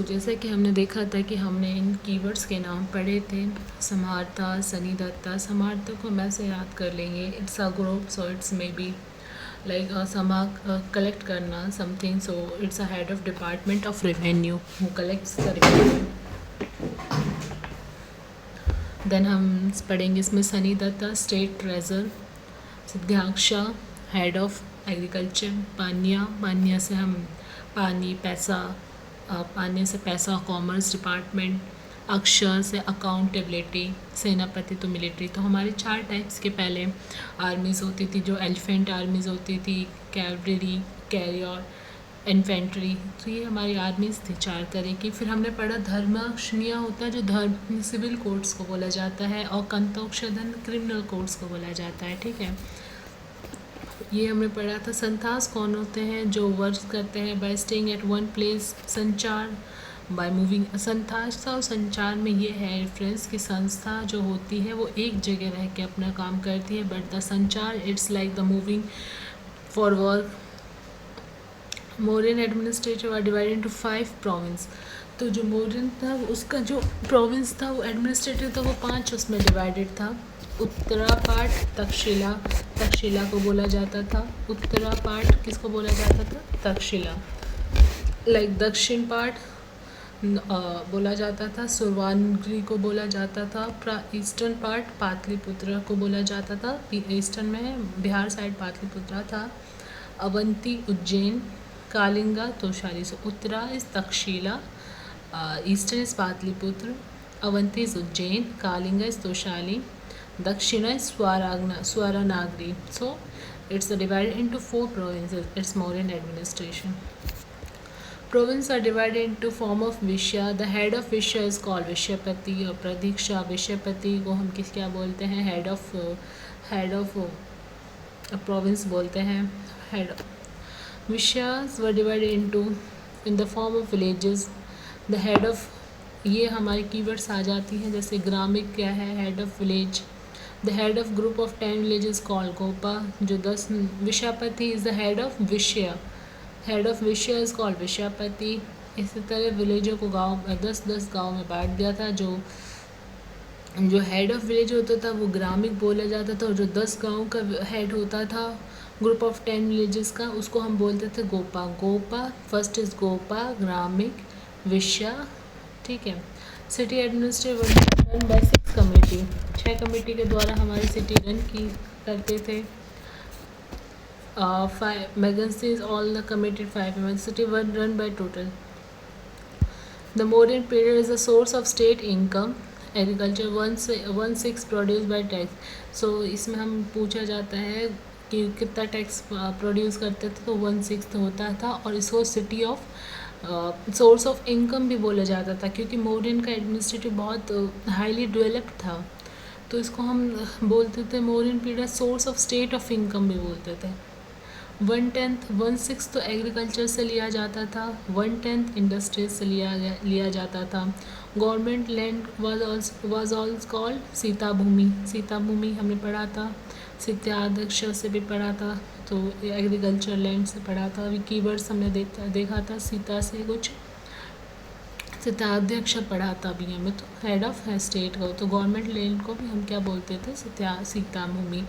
जैसे कि हमने देखा था कि हमने इन कीवर्ड्स के नाम पढ़े थे, समार्था, सनी दत्ता। समार्था को हम ऐसे याद कर लेंगे, it's a group, so it's may be like समा कलेक्ट करना something, so it's a head of department of revenue who collects the revenue. Then हम पढ़ेंगे इसमें सनी दत्ता, स्टेट ट्रेजर। सिद्धाक्षा, हेड ऑफ एग्रीकल्चर। पानिया, पानिया से हम पानी, पैसा, पानी से पैसा, कॉमर्स डिपार्टमेंट। अक्षर से अकाउंटेबिलिटी। सेनापति तो मिलिट्री। तो हमारे 4 टाइप्स के पहले आर्मीज़ होती थी, जो एलिफेंट आर्मीज़ होती थी, कैवलरी, कैरियर, इन्फेंट्री। तो ये हमारी आर्मीज़ थी 4 तरह की। फिर हमने पढ़ा धर्माक्षनिया होता है, जो धर्म सिविल कोड्स को बोला जाता है, और कंतोक्षधन क्रिमिनल कोड्स को बोला जाता है। ठीक है, ये हमने पढ़ा था। संथास कौन होते हैं? जो वर्क करते हैं bye staying at one place. संचार बाय मूविंग। संस्था और संचार में ये है डिफरेंस कि संस्था जो होती है वो एक जगह रह के अपना काम करती है, बट द संचार it's like the moving for work. Mauryan administrative are divided into 5 province. तो जो मौर्यन था उसका जो प्रोविंस था वो एडमिनिस्ट्रेटिव था, वो 5 उसमें डिवाइडेड था। उत्तरापाट, तक्षशिला, तक्षशिला को बोला जाता था। उत्तरापाट किसको बोला जाता था? तक्षशिला। लाइक दक्षिण पाट बोला जाता था, सुरवानगिरी को बोला जाता था। ईस्टर्न पार्ट पाटलिपुत्र को बोला जाता था। ईस्टर्न में बिहार साइड पाटलिपुत्रा था। Avanti, Ujjain. Kalinga, Toshali. So Uttara is Takshashila, eastern is Pataliputra, Avanti is Ujjain, Kalinga is Toshali, Dakshina is Suvarnagiri. So it's divided into 4 provinces. It's Mauryan administration. Provinces are divided into form of Vishya. The head of Vishya is called Vishyapati or Pradiksha. Vishyapati को हम किस क्या बोलते हैं? head of a province बोलते हैं. Head Vishyas were divided into in the form of villages. The head of, ये हमारी कीवर्ड्स आ जाती हैं, जैसे ग्रामिक क्या है? Head of village. The head of group of 10 villages called Gopa. जो 10 विशापति इज द हेड ऑफ विषय. हेड ऑफ विषय इज कॉल्ड विशापति. इसी तरह विलेजों को गाँव 10-10 गाँव में बांट दिया था. जो हेड ऑफ विलेज होता था वो ग्रामिक बोला जाता था, और जो 10 गाँव का हेड होता था ग्रुप ऑफ 10 विलेजेस का, उसको हम बोलते थे गोपा. गोपा फर्स्ट इज गोपा, ग्रामिक, विषया. ठीक है. City administrative run by 6 committee. 6 committee के द्वारा हमारी सिटी रन की करते थे. 5 vacancies, all the committed 5 members. City were run by total. The Mauryan period is a source of state income. Agriculture 1/6 produced by tax. So इसमें हम पूछा जाता है कि कितना टैक्स प्रोड्यूस करते थे, तो 1/6 होता था, और इसको city of source of income भी बोला जाता था, क्योंकि मौर्यन का एडमिनिस्ट्रेटिव बहुत हाईली डेवलप्ड था, तो इसको हम बोलते थे Mauryan period source of state of income भी बोलते थे. 1/10 1/6 तो एग्रीकल्चर से लिया जाता था, 1/10 इंडस्ट्रीज से लिया जाता था. Government land was also called Sita Bhumi. Sita Bhumi हमने पढ़ा था. सिद्धाध्यक्ष से भी पढ़ा था, तो एग्रीकल्चर लैंड से पढ़ा था. अभी कीवर्ड्स हमने देखा था. सीता से कुछ सिद्धाध्यक्ष पढ़ा था अभी हमें, तो हेड ऑफ स्टेट को, तो गवर्नमेंट लैंड को भी हम क्या बोलते थे? सीता भूमि.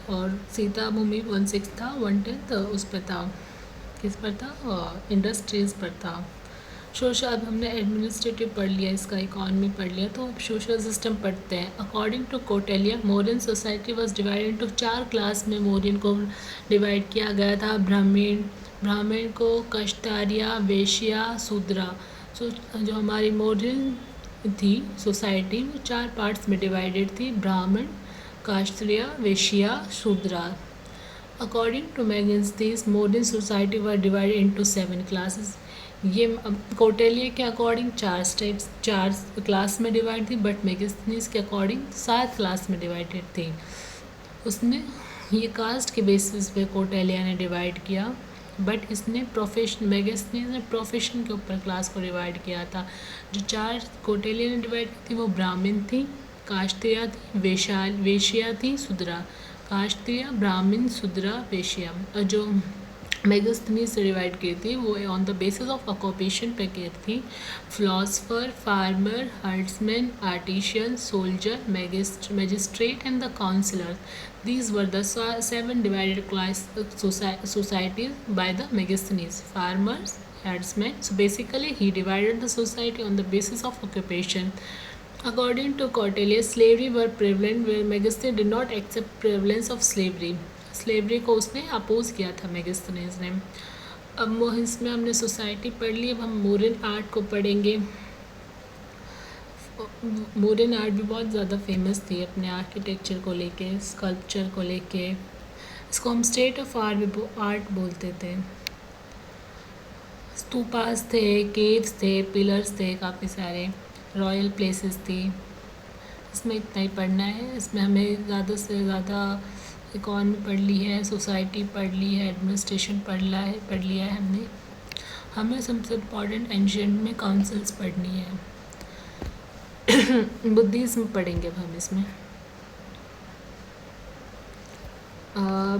और सीता भूमि 1/6 था, 1/10 उस पर था, किस पर था? इंडस्ट्रीज पर था. सोशल, अब हमने एडमिनिस्ट्रेटिव पढ़ लिया, इसका इकॉनमी पढ़ लिया, तो अब सोशल सिस्टम पढ़ते हैं. According to Kautilya, Mauryan society was divided into 4 class में मौर्यन को डिवाइड किया गया था. ब्राह्मण को कश्तारिया, वेश्या, शूद्रा. सो जो हमारी मौर्यन थी सोसाइटी वो 4 पार्ट्स में डिवाइडेड थी. Brahmin, Kshatriya, Vaishya, Shudra. According to Megasthenes, Mauryan society were divided into 7 classes. ये कौटिल्य के अकॉर्डिंग 4 क्लास में डिवाइड थी, बट मैगस्थनीज के अकॉर्डिंग 7 क्लास में डिवाइडेड थी. उसने ये कास्ट के बेसिस पे कौटिल्य ने डिवाइड किया, बट इसने मैगस्थनीज ने प्रोफेशन के ऊपर क्लास को डिवाइड किया था. जो 4 कौटिल्य ने डिवाइड की थी वो ब्राह्मण थी, काष्ट्रिया थी, वेश्या थी, शूद्रा. काष्ट्रिया, ब्राह्मण, शूद्रा, वेश्या. और जो मेगास्थनीज से डिवाइड की थी वो on the basis of occupation पे की थी। Philosopher, farmer, herdsman, artisan, soldier, magistrate and the counsellor, these were the seven divided class societies by the Megasthenes. Farmers, herdsmen. So basically he divided the society on the basis of occupation. According to Cortelius, slavery were prevalent where Megasthenes did not accept prevalence of slavery. Slavery को उसने oppose किया था मेगास्थनीज ने। अब इसमें हमने society पढ़ ली, अब हम मोरन आर्ट को पढ़ेंगे। मोरन आर्ट भी बहुत ज़्यादा फेमस थी अपने आर्किटेक्चर को लेके, स्कल्पचर को लेके। इसको हम स्टेट ऑफ आर्ट बोलते थे। स्तूपास थे, केव्स थे, पिलर्स थे, काफ़ी सारे रॉयल प्लेसेस थी। इसमें इतना ही पढ़ना है। इसमें हमें ज़्यादा से ज़्यादा इकॉनमी पढ़ ली है, सोसाइटी पढ़ ली है, एडमिनिस्ट्रेशन पढ़ लिया है हमने। हमें सबसे इम्पॉर्टेंट एंशिएंट में काउंसिल्स पढ़नी है। बुद्धिज्म पढ़ेंगे अब हम इसमें।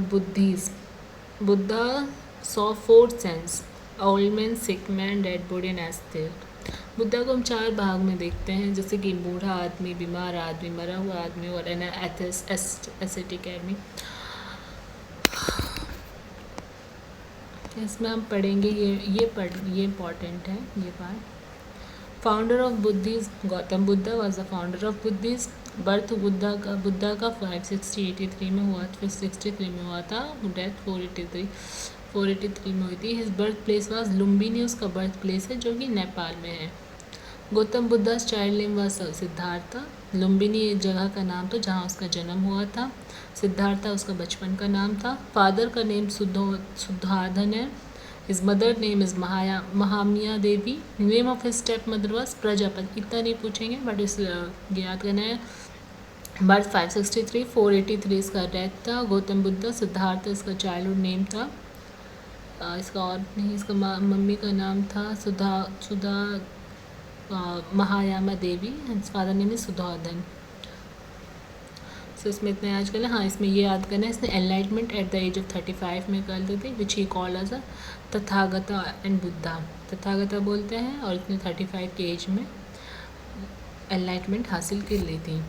Buddhism, Buddha saw 4 sense, old man, sick man, dead body and ascetic. Buddha को हम 4 भाग में देखते हैं, जैसे कि बूढ़ा आदमी, बीमार आदमी, मरा हुआ आदमी और एस्थेटिक आदमी। इसमें हम पढ़ेंगे ये इम्पॉर्टेंट है ये part. Founder of Buddhism, Gautam Buddha was the founder of Buddhism. Birth Buddha का 563 में हुआ, फिर 63 में हुआ था, डेथ 483 में हुई थी। His birth place was Lumbini, उसका बर्थ प्लेस है जो कि नेपाल में है। Gautam Buddha child name was Siddhartha. Lumbini एक जगह का नाम था जहाँ उसका जन्म हुआ था। सिद्धार्था उसका बचपन का नाम था। फादर का नेम शुद्धाधन है। His mother name is Mahamaya Devi. Name of his stepmother was Prajapati. इतना नहीं पूछेंगे बट इस याद करना है। बर्थ 563, 483 इसका डेथ था। गौतम बुद्धा सिद्धार्थ इसका चाइल्डहुड नेम था। इसका और नहीं, इसका मम्मी का नाम था Sudha Mahayama Devi. Father name is Sudhadhan. So इसमें इतना याद करना। हाँ, इसमें ये याद करना है, इसने enlightenment at the age of 35 में कर दी थी, which he called as a Tathagata and Buddha. Tathagata बोलते हैं, और इसने 35 की एज में एनलाइटमेंट हासिल कर ली थी।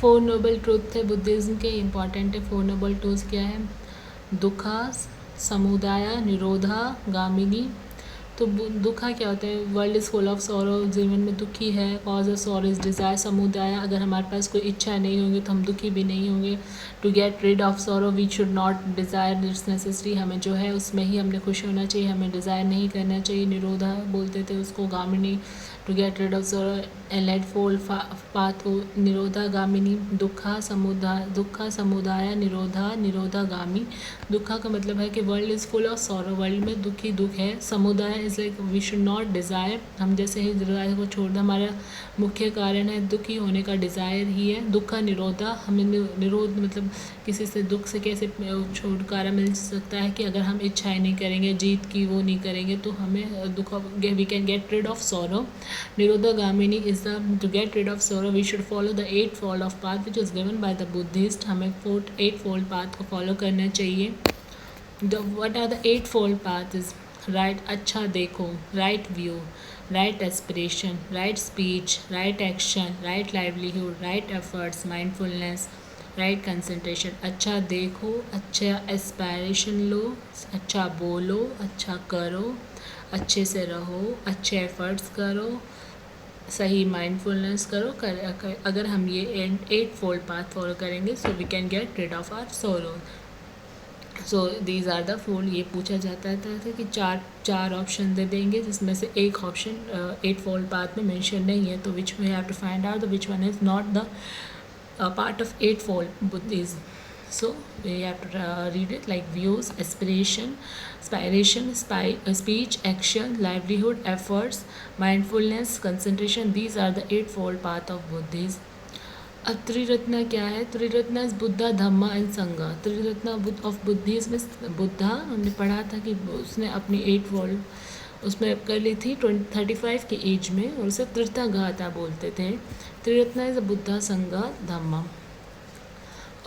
4 नोबल ट्रूथ थे बुद्धिज़्म के, इम्पॉर्टेंट है। 4 नोबल ट्रूथ क्या है? दुखा, समुदाय, निरोधा, गामिनी। तो दुखा क्या होता है? World is full of sorrow, जीवन में दुखी है। Cause of sorrow is desire. समुदाय, अगर हमारे पास कोई इच्छा नहीं होंगी तो हम दुखी भी नहीं होंगे। To get rid of sorrow we should not desire it's necessary. हमें जो है उसमें ही हमने खुश होना चाहिए, हमें डिज़ायर नहीं करना चाहिए। निरोधा बोलते थे उसको। Gamini, to get rid of sorrow and fold path हो। निरोधा गामिनी। दुखा समुदाय, निरोधा गामी। दुखा का मतलब है कि world is full of sorrow, world में दुख है। समुदाय is like we should not desire, हम जैसे ही डिज़ायर को छोड़ दें। हमारा मुख्य कारण है दुखी होने का डिज़ायर ही है। दुखा निरोधा, हमें निरोध मतलब किसी से दुख से कैसे छुटकारा मिल सकता है कि अगर हम इच्छाएं नहीं करेंगे, जीत की वो नहीं करेंगे तो हमें दुख, we can get rid of sorrow. Nirodha Gamini is the to get rid of sorrow we should follow the 8 fold of path which is given by the Buddhist. हमें 8 फोल्ड पाथ को फॉलो करना चाहिए। What are the 8 fold paths? Right अच्छा देखो, right view, right aspiration, right speech, right action, right livelihood, right efforts, mindfulness, right concentration। अच्छा देखो, अच्छा aspiration लो, अच्छा बोलो, अच्छा करो, अच्छे से रहो, अच्छे एफर्ट्स करो, सही माइंडफुलनेस करो। अगर हम ये 8 फोल्ड पाथ फॉलो करेंगे so we can get rid of our sorrow. So these are the fold. ये पूछा जाता था कि चार ऑप्शन दे देंगे जिसमें से एक ऑप्शन 8 फोल्ड पाथ में मेंशन नहीं है, तो which we have to find out which one is not the part of 8 fold Buddhism. So we have to read it like views, aspiration, speech, action, livelihood, efforts, mindfulness, concentration. These are the 8 fold path of Buddhism. अब त्रिरत्न क्या है? त्रिरत्न is Buddha, Dhamma and संघा। त्रिरत्न of Buddhism में बुद्धा, हमने पढ़ा था कि उसने अपनी 8 फोल्ड उसमें कर ली थी 35 की एज में, और उसे त्रितागाता बोलते थे। त्रिरत्न is Buddha, Sangha, Dhamma.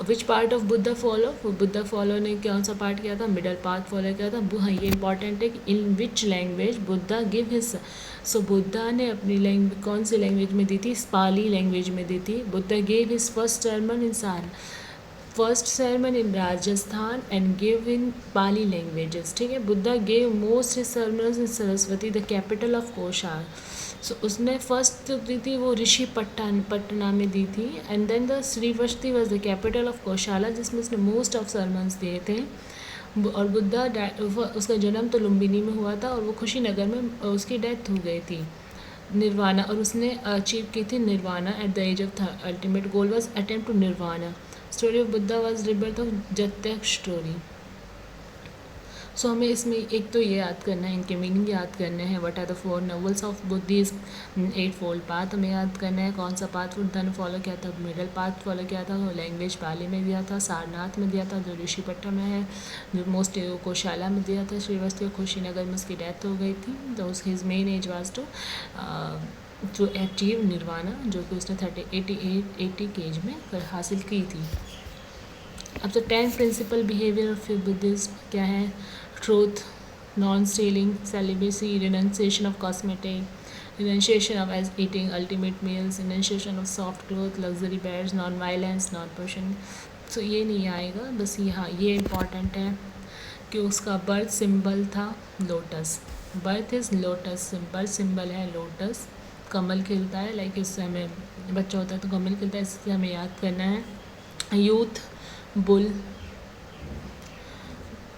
Which part of Buddha follow, Buddha follow ने कौन सा पार्ट किया था, मिडल पाथ फॉलो किया था। हाँ, ये इंपॉर्टेंट है कि in which language Buddha give his, so Buddha ने अपनी लैंग्वेज कौन सी लैंग्वेज में दी थी, पाली लैंग्वेज में दी थी। Buddha gave his first sermon in first sermon in Rajasthan and give in Pali languages, ठीक है। Buddha gave most his sermons in Saraswati the capital of Koshar. So उसने फर्स्ट दी थी वो ऋषि पटना में दी थी, and then the Shrivasti was the capital of Kaushala, जिसमें उसने मोस्ट ऑफ सरमन्स दिए थे। और बुद्धा उसका जन्म तो लुम्बिनी में हुआ था, और वो खुशीनगर में उसकी डेथ हो गई थी, निर्वाणा, और उसने अचीव की थी nirvana at the age of ultimate goal was attempt to nirvana. Story of Buddha was rebirth of Jatyaksh story. So हमें इसमें एक तो ये याद करना है, इनके मीनिंग याद करने हैं। What are the 4 novels of Buddhism, 8 fold path हमें याद करना है। कौन सा पाथ बुद्धा ने फॉलो किया था, मिडल पाथ फॉलो किया था, लैंग्वेज पाली में दिया था, सारनाथ में दिया था जो ऋषिपट्टा में है, जो मोस्ट कोशाला में दिया था श्रीवस्ती, और खुशीनगर में उसकी डेथ हो गई थी। तो his main age was to achieve nirvana, जो कि उसने 80 की एज में हासिल की थी। अब तो 10 प्रिंसिपल बिहेवियर ऑफ बुद्धिज्म क्या है, truth, non stealing, celibacy, renunciation of cosmetic, renunciation of age eating ultimate meals, renunciation of soft cloth, luxury beds, non violence, non possession. So ये नहीं आएगा, बस यहाँ ये इम्पॉर्टेंट है कि उसका बर्थ सिंबल था lotus, birth is lotus, birth symbol है लोटस, कमल खिलता है, लाइक इससे हमें बच्चा होता है तो कमल खिलता है, इससे हमें याद करना है। यूथ, बुल,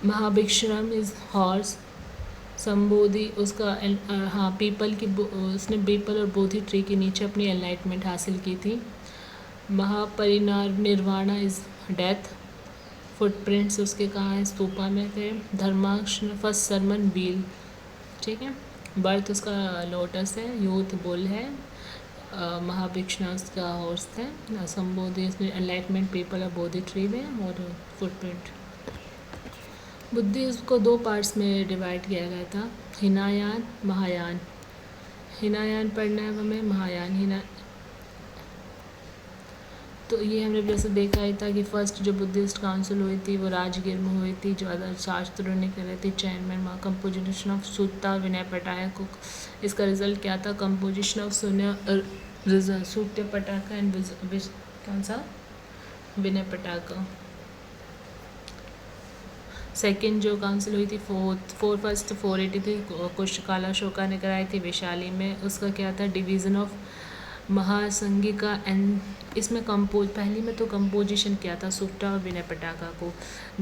महाभिक्षरम इज़ हॉर्स, संबोधि उसका हाँ पीपल की, उसने पीपल और बोधि ट्री के नीचे अपनी एनलाइटमेंट हासिल की थी। महापरिनिर्वाणा इज़ डेथ, फुटप्रिंट्स उसके कहाँ है, स्तूपा में थे। धर्माक्ष फर्स्ट सरमन व्हील, ठीक है। बर्थ उसका लोटस है, यूथ बुल है, महाभिक्षण उसका हॉर्स है, संबोधि इसमें एनलाइटमेंट पीपल और बोधि ट्री में, और फुटप्रिंट। बुद्धिज्म को 2 पार्ट्स में डिवाइड किया गया था, हिनायान, महायान। हिनायान पढ़ना है हमें, महायान तो ये हमने जैसे देखा ही था कि फर्स्ट जो बुद्धिस्ट काउंसिल हुई थी वो राजगीर में हुई थी, जो अदर शास्त्रों ने करे थे, चैनमैन कंपोजिशन ऑफ सूत्ता विनय पटायक। इसका रिजल्ट क्या था, कंपोजिशन ऑफ सूत्य पटाका एंड कौन सा, विनय पटाका। सेकेंड जो काउंसिल हुई थी फर्स्ट 483 कुशकाला शोका ने कराई थी वैशाली में, उसका क्या था, डिवीज़न ऑफ महासंगिका एंड इसमें पहली में तो कंपोजिशन किया था सुट्टा और विनय पटाका को,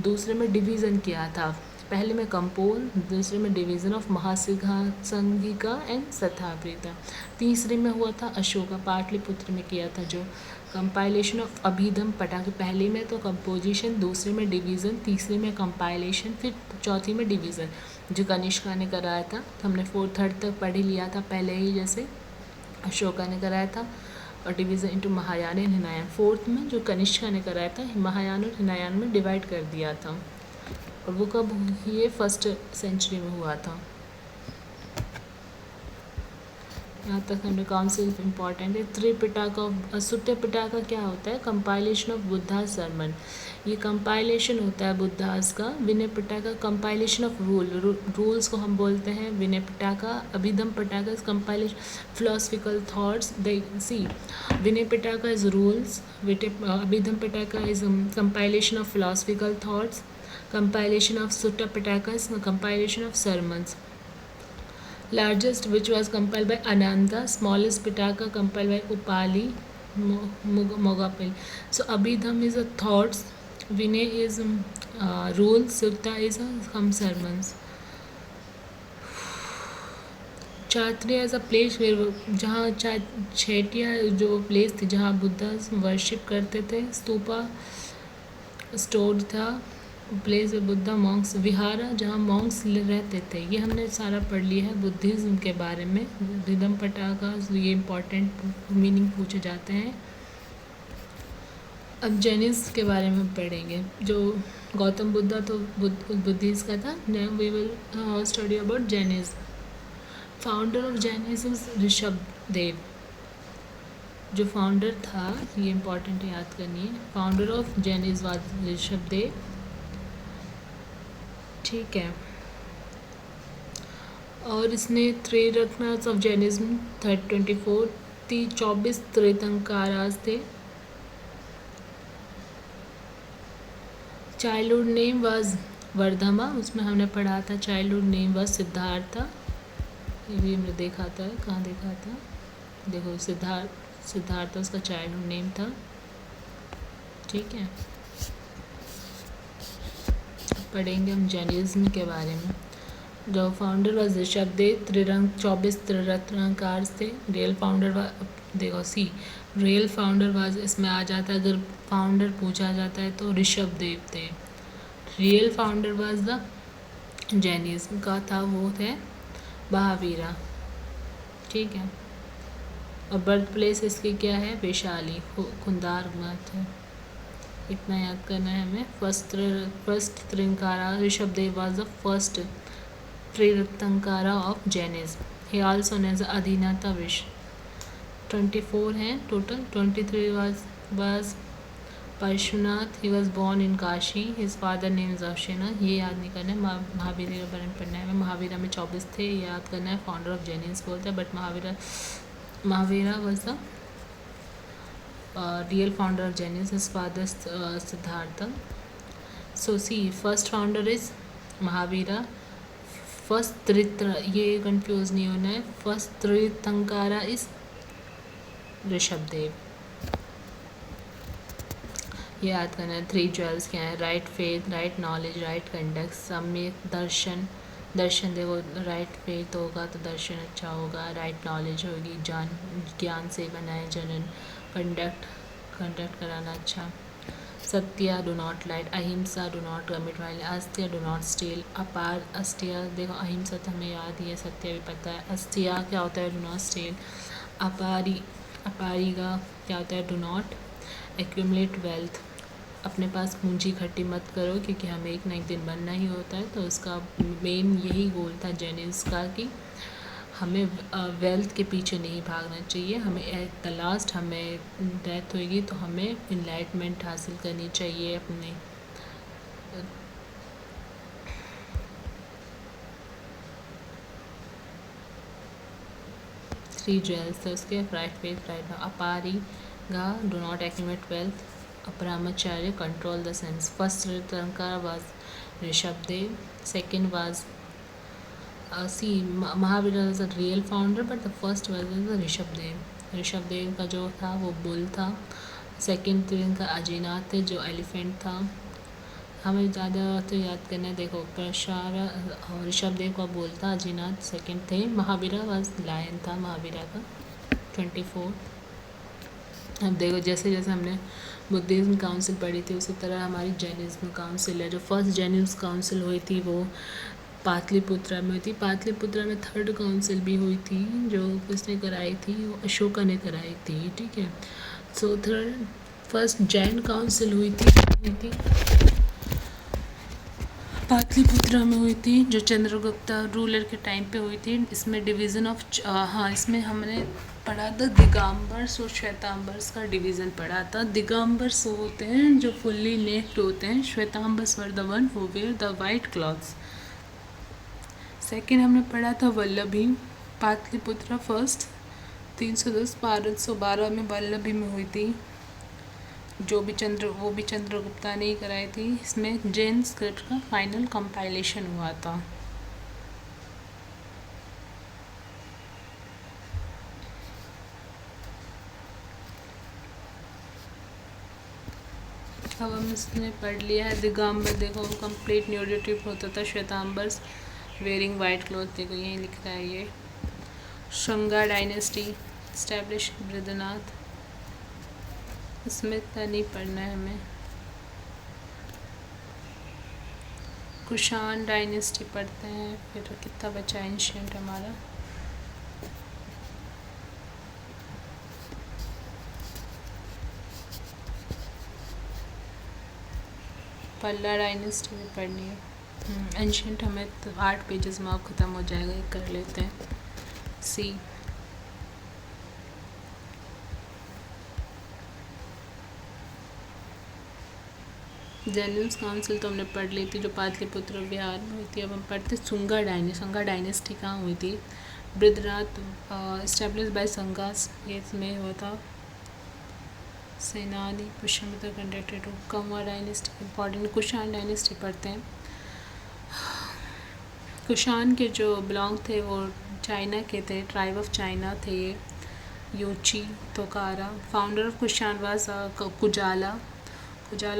दूसरे में डिवीज़न किया था, पहले में कंपोज, दूसरे में डिवीज़न ऑफ महासंगिका एंड सथाप्रीता, तीसरे में हुआ था अशोका पाटलिपुत्र में किया था जो कंपाइलेशन ऑफ अभिधम पटाके, पहले में तो कंपोजिशन, दूसरे में डिवीज़न, तीसरे में कंपाइलेशन, फिर चौथी में डिवीज़न जो कनिष्का ने कराया था। तो हमने 4/3 तक पढ़ ही लिया था पहले ही, जैसे अशोका ने कराया था, और division into Mahayana and Hinayana. 4th में जो कनिष्का ने कराया था महायान और हिनायान में डिवाइड कर दिया था, और वो कब, ये 1st सेंचुरी में हुआ था। यहाँ तक हमने काउंसिल इम्पॉर्टेंट है। त्रिपिटाका, सुट्टे पिटाका क्या होता है, कंपाइलेशन ऑफ बुद्धा सरमन, ये कंपाइलेशन होता है बुद्धास का। Vinaya Pitaka compilation of rules को हम बोलते हैं Vinaya Pitaka. Abhidhamma Pitaka is compilation philosophical thoughts, see Vinaya Pitaka is rules, Abhidhamma Pitaka is compilation of philosophical thoughts, compilation of Sutta Pitaka is compilation of sermons. Largest which was compiled by Ananda, smallest Pitaka compiled by Upali Mogapil. So Abhidham is a thoughts, Vinay is rules, Sutta is some sermons. Chatriya as a place जहाँ छेटिया जो place थी जहाँ Buddha worship करते थे, stupa stored था, place Buddha Monks, vihara जहाँ Monks रहते थे। ये हमने सारा पढ़ लिया है बुद्धिज़्म के बारे में। रिदम पटाका ये इम्पॉर्टेंट मीनिंग पूछे जाते हैं। अब जैनिज़्म के बारे में पढ़ेंगे। जो गौतम बुद्धा तो बुद्धिज़्म का था, we will study about Jainism. Founder of Jainism Rishabh Dev. जो फाउंडर था, ये इम्पोर्टेंट याद करनी है, founder of Jainism was Rishabhdev. ठीक है, और इसने त्रिरत्नास ऑफ जैनिज्म 24 24 तीर्थंकरास थे। चाइल्डहुड नेम वाज वर्धमा, उसमें हमने पढ़ा था चाइल्डहुड नेम वाज सिद्धार्था, ये भी हमने देखा था, कहाँ देखा था, देखो सिद्धार्थ उसका चाइल्डहुड नेम था। ठीक है, पढ़ेंगे हम जैनिज्म के बारे में। जो फाउंडर वाज ऋषभदेव, 24 त्रिरत्नकार थे। रियल फाउंडर देखो रियल फाउंडर वाज, इसमें आ जाता है, अगर फाउंडर पूछा जाता है तो ऋषभदेव थे। Real founder was the Jainism का था, वो थे महावीरा। ठीक है, और बर्थ प्लेस इसकी क्या है, वैशाली, कुंदारनाथ है। इतना याद करना है हमें। First Trinkara, Rishabhdev was the first Triratnakara of Jainism. He also known as Adhinatha विश। 24 हैं टोटल। 23 was Parshunath, he was born in Kashi, his father name is Avashena. ये याद नहीं करना है। महावीरा के बारे में पढ़ना है। महावीरा में 24 थे, ये याद करना है। फाउंडर ऑफ जैनिज्म बोलते हैं, but Mahavira was the real founder of Jainism, his father Siddharth. So first founder is Mahavira. First ये कंफ्यूज नहीं होना है। फर्स्ट तीर्थंकरा इज ऋषभदेव, ये याद करना है। 3 ज्वेल्स क्या है, right faith, right knowledge, right conduct, सम्यक दर्शन। देखो, राइट फेथ होगा तो दर्शन अच्छा होगा, राइट नॉलेज होगी, ज्ञान से बनाए जनन, कंडक्ट कराना अच्छा, Satya, do not light, Ahimsa, do not commit violence, Astya, do not steal, अपार, अस्त्य, देखो अहिंसा तो हमें याद ही है, सत्य भी पता है। अस्त्या क्या होता है, डू नॉट स्टील। अपारी का क्या होता है, डू नॉट एक्यूमुलेट वेल्थ, अपने पास पूंजी इकट्ठी मत करो, क्योंकि हमें एक ना एक दिन बनना ही होता है। तो उसका मेन यही गोल था जैनिज्म का, कि हमें वेल्थ के पीछे नहीं भागना चाहिए, हमें एट द लास्ट हमें डेथ होगी तो हमें इनलाइटमेंट हासिल करनी चाहिए अपने। थ्री ज्वेल्स थे उसके, right faith, right Aparigraha, do not accumulate wealth, Aparamacharya, control the sense. First Tirthankara was Rishabhdev, second was Mahavira was the real founder, but the first was Rishabhdev. Rishabhdev का जो था वो बुल था। सेकेंड तीर्थंकर अजीनाथ थे, जो एलिफेंट था। हमें ज़्यादा तो याद करना है। देखो, ऋषभदेव का बुल था, अजीनाथ सेकेंड थे, महावीरा वाज लायन था महावीरा का। 24। अब देखो, जैसे जैसे हमने बुद्धिज्म काउंसिल पढ़ी थी, उसी तरह हमारी जैनिज्म काउंसिल है। जो फर्स्ट जैनिज्म काउंसिल हुई थी वो पाटलिपुत्रा में हुई थी। पाटलिपुत्रा में थर्ड काउंसिल भी हुई थी, जो किसने कराई थी, वो अशोका ने कराई थी। ठीक है, सो फर्स्ट जैन काउंसिल हुई थी पाटलिपुत्रा में हुई थी, जो चंद्रगुप्ता रूलर के टाइम पे हुई थी। इसमें डिवीज़न ऑफ इसमें हमने पढ़ा था दिगंबर्स और श्वेतांबर्स का डिवीज़न पढ़ा था। दिगंबर्स होते हैं जो फुल्ली नेक्ड होते हैं, Shvetambars were the one who wear the white clothes. Second हमने पढ़ा था वल्लभी, पाटलिपुत्रा फर्स्ट 310 1212 में वल्लभी में हुई थी, वो भी चंद्रगुप्ता ने ही कराई थी। इसमें जैन स्क्रिप्ट का फाइनल कंपाइलेशन हुआ था। अब हम इसमें पढ़ लिया है। दिगंबर, देखो कंप्लीट न्यूडिटी होता था। श्वेतांबर्स वेयरिंग वाइट क्लॉथ, देखो यही लिख रहा है ये। शंगा डायनेस्टी स्टैब्लिश बृहद्रनाथ, इसमें इतना नहीं पढ़ना है हमें। कुषाण डायनेस्टी पढ़ते हैं, फिर कितना बचा एंशिएंट हमारा। पल्ला डायनेस्टी भी पढ़नी है। एंशिएंट हमें तो 8 पेजेस में अब ख़त्म हो जाएगा, ये कर लेते हैं। सी जेन्यूस काउंसिल तो हमने पढ़ ली थी, जो पाटलिपुत्र बिहार में हुई थी। अब हम पढ़ते संगा डायनेस्टी कहाँ हुई थी। बृहद्राथ इस्टेब्लिश बाय संगास, ये इसमें हुआ था। सेनानी Pushyamitra conducted to Kanva dynasty, important Kushan dynasty पढ़ते हैं। कुषाण के जो बिलोंग थे वो चाइना के थे, ट्राइब ऑफ चाइना थे ये। Yuchi Tokhara, founder of Kushan was Kujala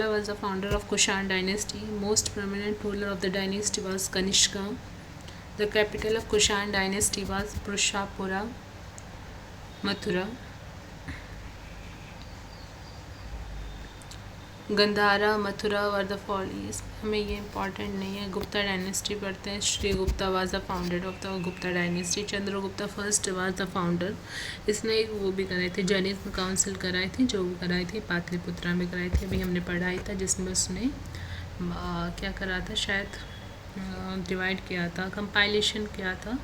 was the founder of Kushan dynasty. Most prominent ruler of the dynasty was Kanishka. The capital of Kushan dynasty was Prushapura, Mathura. Gandhara Mathura were the following, हमें ये important नहीं है। Gupta dynasty पढ़ते हैं। Shri Gupta was the founder of the Gupta dynasty. Chandragupta first was the founder. इसने एक वो भी कराई थी, जैनिज्म काउंसिल कराई थी, जो कराई थी पाटलिपुत्रा में कराई थी, अभी हमने पढ़ाई था, जिसमें उसने क्या करा था, शायद डिवाइड किया था, कंपाइलेशन किया था।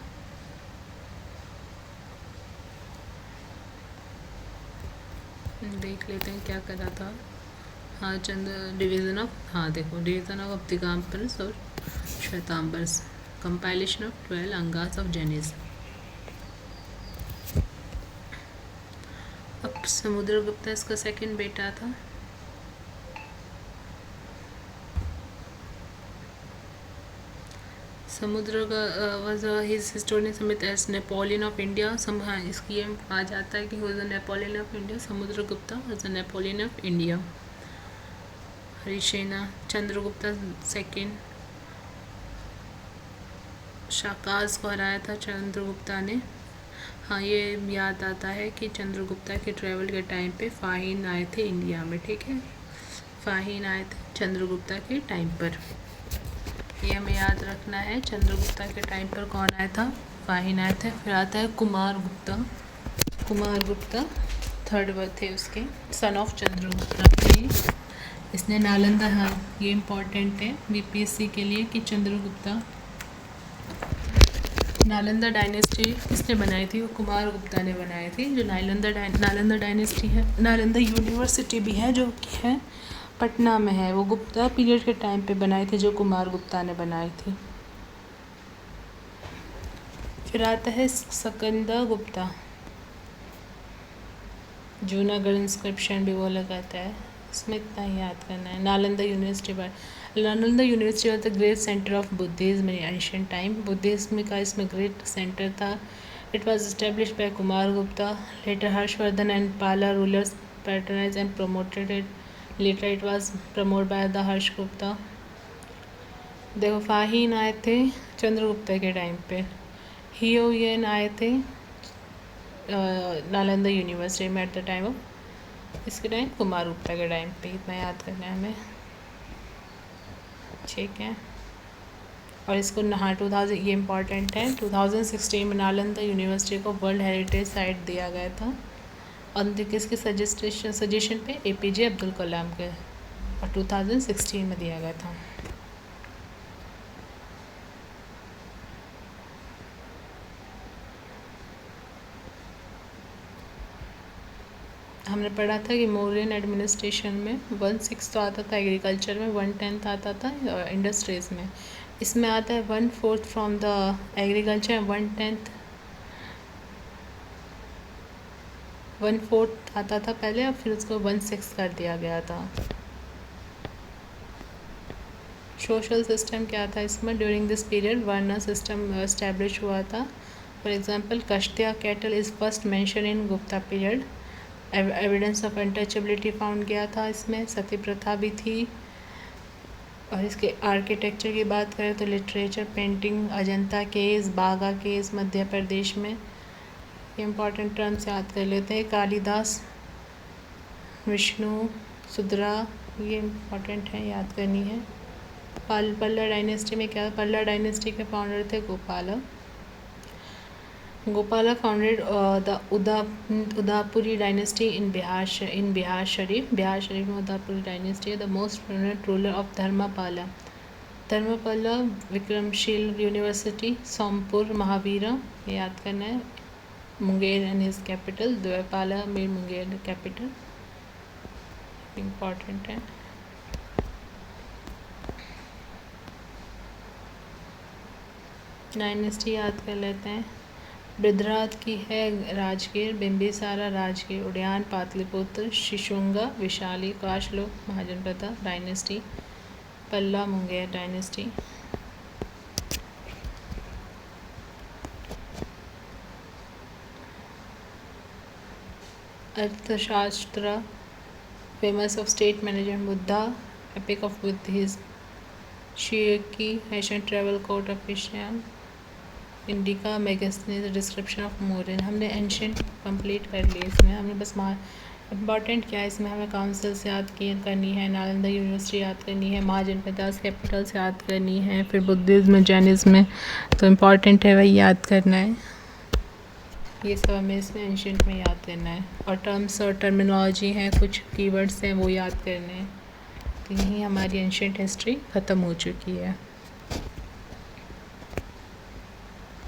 देख लेते हैं क्या करा था। हाँ, डिवीज़न ऑफ दिगंबर्स और Shvetambars, compilation of 12 Angas of Jainism. अब समुद्रगुप्ता इसका सेकंड बेटा था। समुद्र वाज हिज हिस्टोरियन समित एज नेपोलियन ऑफ इंडिया। इसकी ये कहा जाता है कि he was the Napoleon of India. Samudragupta was the Napoleon of India. Harisena, Chandragupta second, Shakas को हराया था चंद्रगुप्ता ने। हाँ, ये याद आता है कि चंद्रगुप्ता के ट्रैवल के टाइम पे फाहिन आए थे इंडिया में, ठीक है, फाहिन आए थे चंद्रगुप्ता के टाइम पर, ये हमें याद रखना है। चंद्रगुप्ता के टाइम पर कौन आया था, फाहिन आए थे। फिर आता है कुमार गुप्ता थर्ड थे उसके, सन ऑफ चंद्रगुप्ता थे। इसने नालंदा, हाँ ये इम्पॉर्टेंट है बीपीएससी के लिए कि चंद्रगुप्ता नालंदा डायनेस्टी किसने बनाई थी, वो कुमार गुप्ता ने बनाई थी। जो नालंदा डायनेस्टी है, नालंदा यूनिवर्सिटी भी है जो कि है पटना में है, वो गुप्ता पीरियड के टाइम पे बनाई थी, जो कुमार गुप्ता ने बनाई थी। फिर आता है स्कंदा गुप्ता, जूनागढ़ इंस्क्रिप्शन भी वो लगाता है, इसमें इतना ही याद करना है। Nalanda university was the great centre of Buddhism in ancient time, Buddhism का इसमें ग्रेट सेंटर था। It was establish by Kumar Gupta, later Harshavardhan and Pala rulers patronize and promoted it, later it was promote by the Harsh Gupta. देखो, फाहीन आए थे चंद्रगुप्ता के time पे, हियोयन आए थे नालंदा यूनिवर्सिटी में एट द टाइम ऑफ, इसके टाइम कुमार गुप्ता के टाइम पे, इतना याद करना है हमें, ठीक है। और इसको हाँ 2000, ये इम्पॉर्टेंट है, 2016 में नालंदा यूनिवर्सिटी को वर्ल्ड हेरिटेज साइट दिया गया था, और किसके सजेशन पे, APJ अब्दुल कलाम के, और 2016 में दिया गया था। हमने पढ़ा था कि मौर्यन एडमिनिस्ट्रेशन में 1/6 तो आता था, एग्रीकल्चर में 1/10 आता था, इंडस्ट्रीज़ में इसमें आता है 1/4 फ्रॉम द एग्रीकल्चर, 1/4 आता था पहले, और फिर उसको 1/6 कर दिया गया था। सोशल सिस्टम क्या था इसमें, during this period varna system establish हुआ था। फॉर एग्जांपल, कश्तिया कैटल is first mention in Gupta period, evidence of untouchability found किया था इसमें, सती प्रथा भी थी। और इसके आर्किटेक्चर की बात करें तो लिटरेचर, पेंटिंग, अजंता केव्स, बागा केव्स मध्य प्रदेश में, ये इंपॉर्टेंट टर्म्स याद कर लेते हैं। कालिदास, विष्णु सुधरा, ये इम्पॉर्टेंट है, याद करनी है। पल्ला डायनेस्टी में क्या, पल्ला डायनेस्टी के फाउंडर थे Gopala founded the Udapuri dynasty in Bihar Sharif में उदापुरी डायनेस्टी है। The most prominent ruler of Dharmapala Vikramshil university, Sompur, Mahavira, याद करना है। Munger and his capital, Dvaipala में मुंगेर कैपिटल, इम्पॉर्टेंट है। डायनेस्टी याद कर लेते हैं। बृहद्रथ की है Rajgir, Bimbisara Rajgir, Udayan Pataliputra, Shishunga Vishali, Kashalok Mahajanapada dynasty, Palla Munger dynasty. Arthashastra, famous of state management Buddha, epic of Buddhism, शिकी fashion travel code of Asian, Indica magazine, description of Moran. हमने एंशंट कंप्लीट कर ली। इसमें हमने बस इम्पॉर्टेंट क्या है, इसमें हमें काउंसिल्स याद करनी है, नालंदा यूनिवर्सिटी याद करनी है, महाजनपदास कैपिटल्स याद करनी है, फिर बुद्धिज़्म जैनिज़्म में तो इम्पॉर्टेंट है वही याद करना है। ये सब हमें इसमें एंशंट में याद करना है। और टर्म्स और टर्मिनोलॉजी हैं, कुछ कीवर्ड्स हैं वो याद करने हैं। तो यहीं हमारी एंशंट हिस्ट्री ख़त्म हो चुकी है।